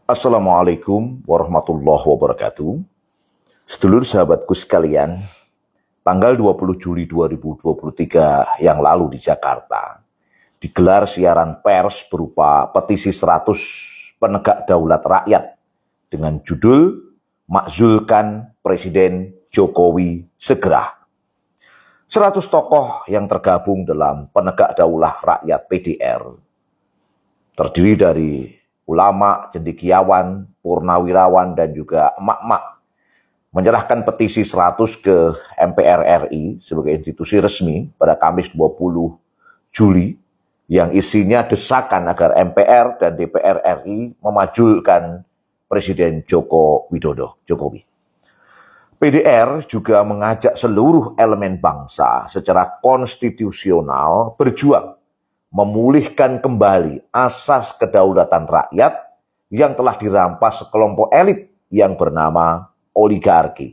Assalamualaikum warahmatullahi wabarakatuh. Sedulur sahabatku sekalian, tanggal 20 Juli 2023 yang lalu di Jakarta, digelar siaran pers berupa petisi 100 penegak daulat rakyat dengan judul Makzulkan Presiden Jokowi Segera. 100 tokoh yang tergabung dalam penegak daulah rakyat PDR terdiri dari ulama, cendekiawan, purnawirawan, dan juga emak-emak menyerahkan petisi 100 ke MPR RI sebagai institusi resmi pada Kamis 20 Juli yang isinya desakan agar MPR dan DPR RI memajulkan Presiden Joko Widodo, Jokowi. PDR juga mengajak seluruh elemen bangsa secara konstitusional berjuang memulihkan kembali asas kedaulatan rakyat yang telah dirampas sekelompok elit yang bernama oligarki.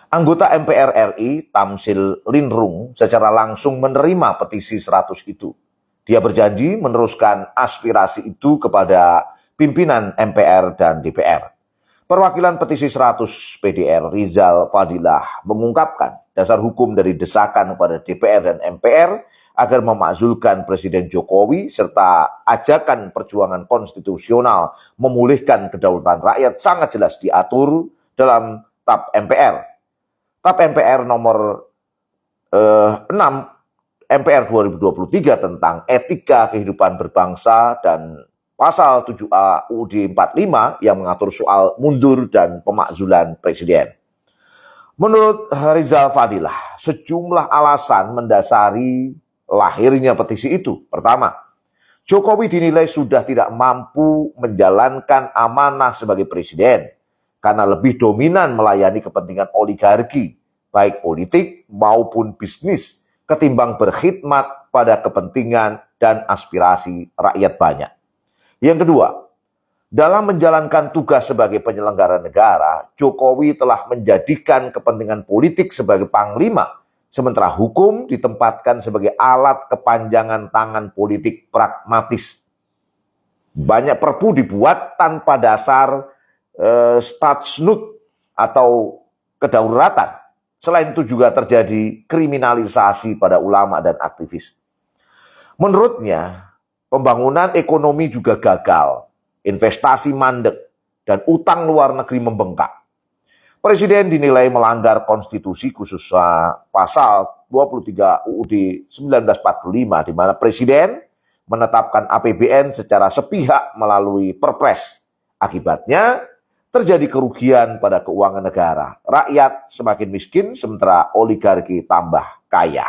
Anggota MPR RI, Tamsil Linrung, secara langsung menerima petisi 100 itu. Dia berjanji meneruskan aspirasi itu kepada pimpinan MPR dan DPR. Perwakilan petisi 100 PDR, Rizal Fadilah, mengungkapkan dasar hukum dari desakan kepada DPR dan MPR agar memakzulkan Presiden Jokowi serta ajakan perjuangan konstitusional memulihkan kedaulatan rakyat sangat jelas diatur dalam TAP MPR. TAP MPR nomor 6 MPR 2023 tentang etika kehidupan berbangsa dan pasal 7A UUD 45 yang mengatur soal mundur dan pemakzulan presiden. Menurut Rizal Fadilah, sejumlah alasan mendasari lahirnya petisi itu. Pertama, Jokowi dinilai sudah tidak mampu menjalankan amanah sebagai presiden karena lebih dominan melayani kepentingan oligarki, baik politik maupun bisnis, ketimbang berkhidmat pada kepentingan dan aspirasi rakyat banyak. Yang kedua, dalam menjalankan tugas sebagai penyelenggara negara, Jokowi telah menjadikan kepentingan politik sebagai panglima, sementara hukum ditempatkan sebagai alat kepanjangan tangan politik pragmatis. Banyak perpu dibuat tanpa dasar statsnut atau kedaulatan. Selain itu juga terjadi kriminalisasi pada ulama dan aktivis. Menurutnya, pembangunan ekonomi juga gagal, investasi mandek, dan utang luar negeri membengkak. Presiden dinilai melanggar konstitusi khususnya pasal 23 UUD 1945 di mana Presiden menetapkan APBN secara sepihak melalui Perpres. Akibatnya terjadi kerugian pada keuangan negara. Rakyat semakin miskin sementara oligarki tambah kaya.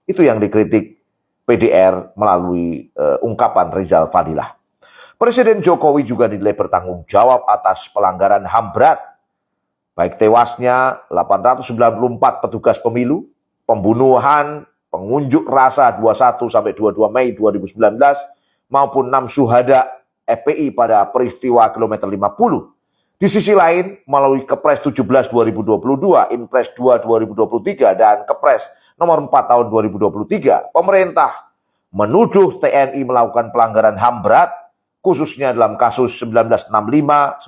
Itu yang dikritik PDR melalui ungkapan Rizal Fadilah. Presiden Jokowi juga dinilai bertanggung jawab atas pelanggaran HAM berat, baik tewasnya 894 petugas pemilu, pembunuhan pengunjuk rasa 21 sampai 22 Mei 2019, maupun 6 syuhada FPI pada peristiwa kilometer 50. Di sisi lain, melalui Kepres 17 2022, Inpres 2 2023, dan Kepres nomor 4 tahun 2023, pemerintah menuduh TNI melakukan pelanggaran HAM berat, khususnya dalam kasus 1965-1966.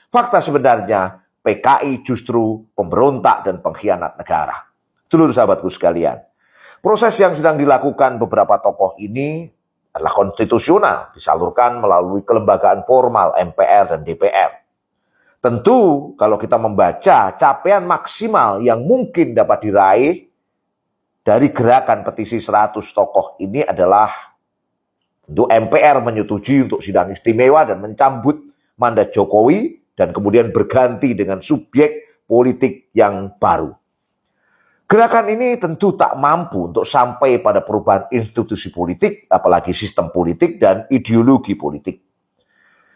Fakta sebenarnya, PKI justru pemberontak dan pengkhianat negara. Seluruh sahabatku sekalian, proses yang sedang dilakukan beberapa tokoh ini adalah konstitusional, disalurkan melalui kelembagaan formal MPR dan DPR. Tentu kalau kita membaca capaian maksimal yang mungkin dapat diraih dari gerakan petisi 100 tokoh ini adalah tentu MPR menyetujui untuk sidang istimewa dan mencabut mandat Jokowi dan kemudian berganti dengan subjek politik yang baru. Gerakan ini tentu tak mampu untuk sampai pada perubahan institusi politik, apalagi sistem politik dan ideologi politik.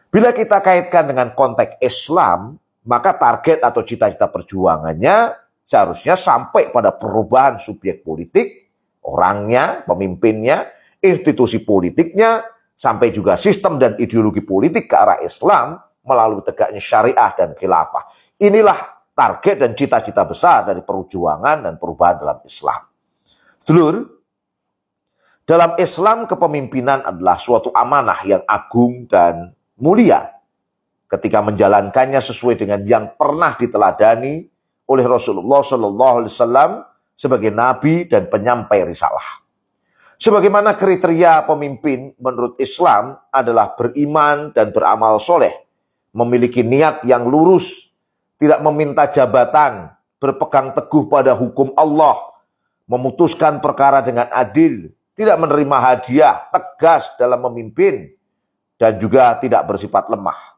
Bila kita kaitkan dengan konteks Islam, maka target atau cita-cita perjuangannya seharusnya sampai pada perubahan subjek politik, orangnya, pemimpinnya, institusi politiknya, sampai juga sistem dan ideologi politik ke arah Islam, melalui tegaknya syariah dan khilafah. Inilah target dan cita-cita besar dari perjuangan dan perubahan dalam Islam. Sedulur, Dalam Islam, kepemimpinan adalah suatu amanah yang agung dan mulia. Ketika menjalankannya sesuai dengan yang pernah diteladani oleh Rasulullah SAW sebagai nabi dan penyampai risalah. Sebagaimana kriteria pemimpin menurut Islam adalah beriman dan beramal soleh, memiliki niat yang lurus, tidak meminta jabatan, berpegang teguh pada hukum Allah, memutuskan perkara dengan adil, tidak menerima hadiah, tegas dalam memimpin, dan juga tidak bersifat lemah.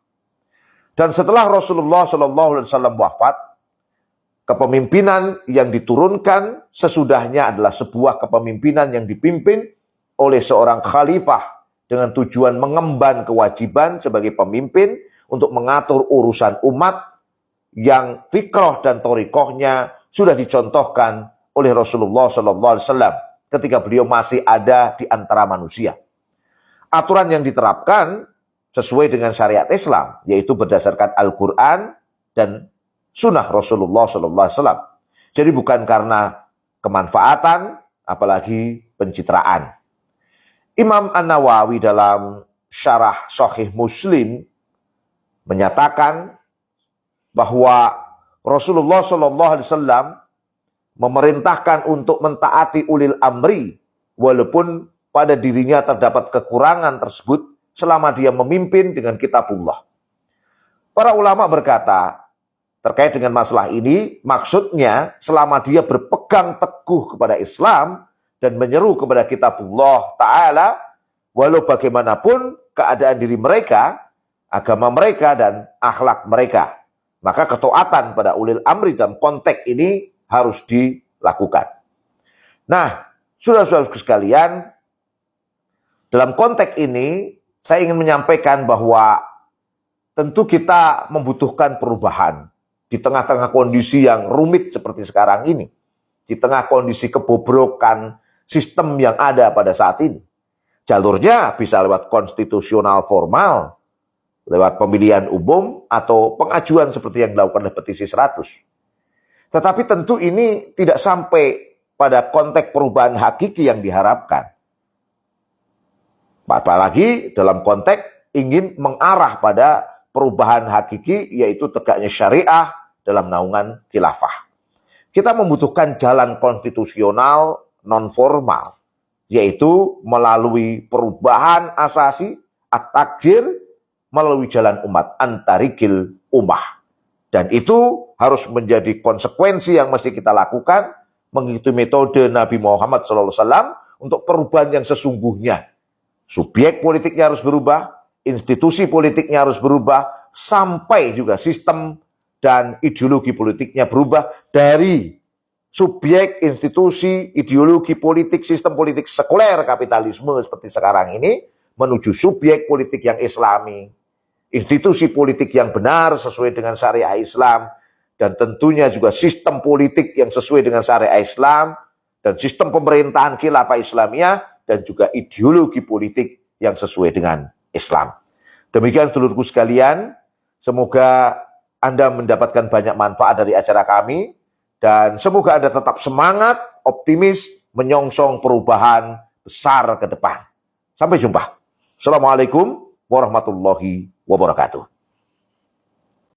Dan setelah Rasulullah SAW wafat, kepemimpinan yang diturunkan sesudahnya adalah sebuah kepemimpinan yang dipimpin oleh seorang khalifah dengan tujuan mengemban kewajiban sebagai pemimpin untuk mengatur urusan umat yang fikrah dan thoriqahnya sudah dicontohkan oleh Rasulullah SAW ketika beliau masih ada di antara manusia. Aturan yang diterapkan sesuai dengan syariat Islam, yaitu berdasarkan Al-Quran dan sunnah Rasulullah SAW. Jadi bukan karena kemanfaatan, apalagi pencitraan. Imam An-Nawawi dalam syarah Sahih Muslim menyatakan bahwa Rasulullah SAW memerintahkan untuk mentaati ulil amri, walaupun pada dirinya terdapat kekurangan tersebut selama dia memimpin dengan kitabullah. Para ulama berkata, terkait dengan masalah ini, maksudnya selama dia berpegang teguh kepada Islam dan menyeru kepada kitabullah ta'ala, walau bagaimanapun keadaan diri mereka, agama mereka, dan akhlak mereka, maka ketaatan pada ulil amri dalam konteks ini harus dilakukan. Nah, saudara-saudaraku sekalian, dalam konteks ini saya ingin menyampaikan bahwa tentu kita membutuhkan perubahan di tengah-tengah kondisi yang rumit seperti sekarang ini, di tengah kondisi kebobrokan sistem yang ada pada saat ini. Jalurnya bisa lewat konstitusional formal, lewat pemilihan umum, atau pengajuan seperti yang dilakukan oleh petisi 100. Tetapi tentu ini tidak sampai pada konteks perubahan hakiki yang diharapkan. Apalagi dalam konteks ingin mengarah pada perubahan hakiki, yaitu tegaknya syariah dalam naungan khilafah. Kita membutuhkan jalan konstitusional non-formal, yaitu melalui perubahan asasi at-takjir melalui jalan umat, antarikil ummah. Dan itu harus menjadi konsekuensi yang mesti kita lakukan, mengikuti metode Nabi Muhammad SAW untuk perubahan yang sesungguhnya. Subjek politiknya harus berubah, institusi politiknya harus berubah, sampai juga sistem dan ideologi politiknya berubah dari subjek, institusi, ideologi politik, sistem politik sekuler kapitalisme seperti sekarang ini, menuju subjek politik yang islami, institusi politik yang benar sesuai dengan syariah Islam, dan tentunya juga sistem politik yang sesuai dengan syariah Islam, dan sistem pemerintahan khilafah Islamiyah, dan juga ideologi politik yang sesuai dengan Islam. Demikian sedulurku sekalian, semoga Anda mendapatkan banyak manfaat dari acara kami, dan semoga Anda tetap semangat, optimis, menyongsong perubahan besar ke depan. Sampai jumpa. Assalamualaikum warahmatullahi wabarakatuh.